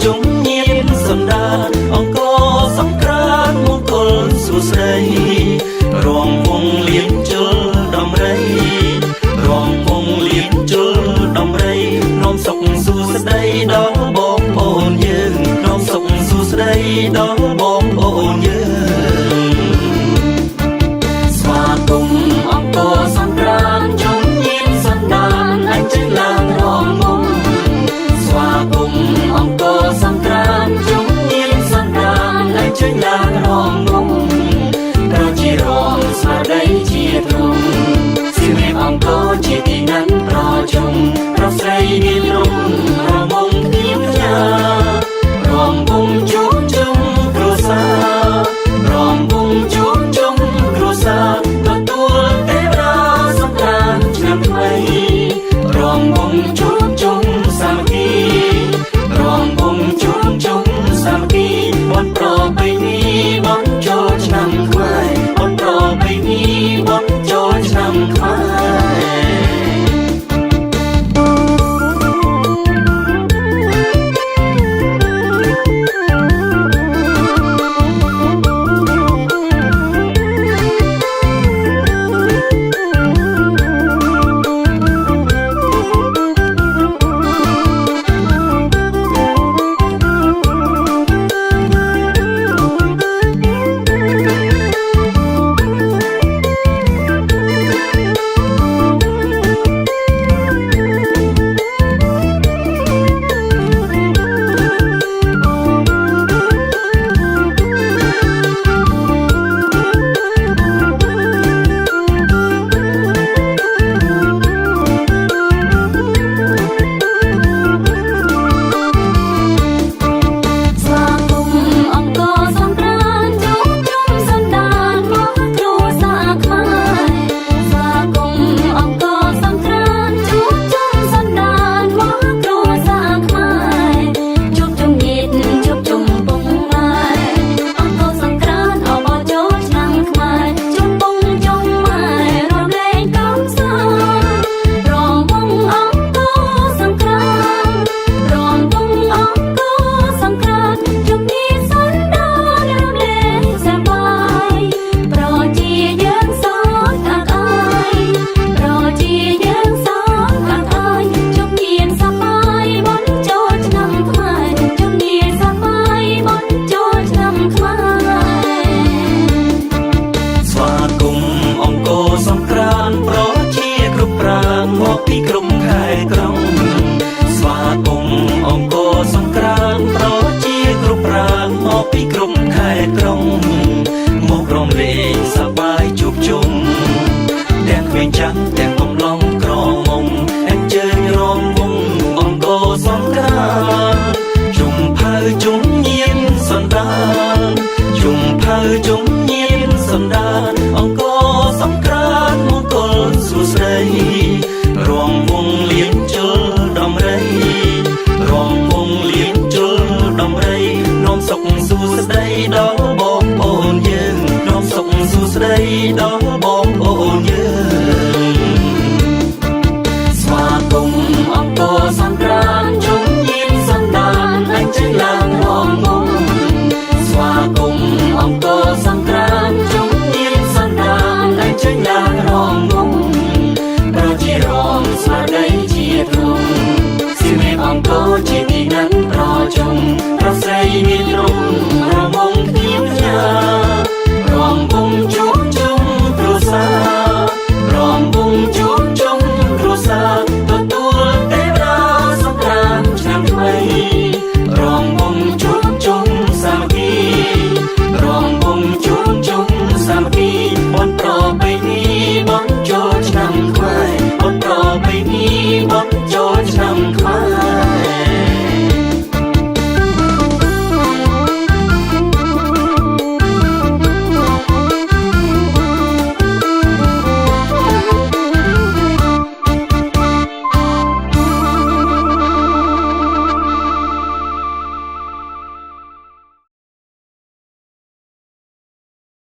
ជុំញៀនសន្តានអង្គសង្ក្រាន្តមង្គលសួស្ដីរងវងលៀងជលដំរីរងវងលៀងជលដំរីនាំសុខសួស្ដីដល់បងប្អូនយើងនាំសុខសួស្ដីដល់បងប្អូនយើងស្វាគមន៍អង្គសង្ក្រាន្តជុំញៀនសន្តានអញ្ជើញឡើងរងវងស្វាគមន៍អង្គសង្ក្រាន្តជុំញៀនសន្តានអញ្ជើញឡើងរងវងប្រជារងស្មារតីជាទ្រង់សិមេអង្គជាទីណាត់ប្រជុំប្រស្រីមានរំរងវងទៀមញារងវងជួបជុំគ្រួសាររងវងជួបជុំគ្រួសារទទួលទេវតាសង្ក្រាន្តឆ្នាំថ្មីរងវងជួបជុំសាមគ្គីរងវងជួបជុំសាមគ្គីបនប្របីនេះបនចូលឆ្នាំខ្មែរបនប្របីនេះបនចូលឆ្នាំខ្មែរមកពីក្រុមខេត្តក្រុងស្វាគមន៍អង្គសង្ក្រាន្តប្រជាគ្រប់ប្រាណមកពីក្រុមខេត្តក្រុងមករំលែកសប្បាយជួបជុំទាំងក្មេងចាស់ទាំងកំឡុងក្រមុំអញ្ជើញរំវងអង្គសង្ក្រាន្តជុំផៅជុំញៀនសន្តានជុំផៅជុំញៀនសន្តានអង្គសង្ក្រាន្តមង្គលសួស្ដីរងវងលៀងជលដំរីរងវងលៀងជលដំរីនាំសុខសួស្ដីដល់បងប្អូនយើងនាំសុខសួស្ដីដល់បងប្អូនយើងស្វាគមន៍អង្គសង្ក្រាន្តជុំញៀនសន្តានអញ្ជើញឡើង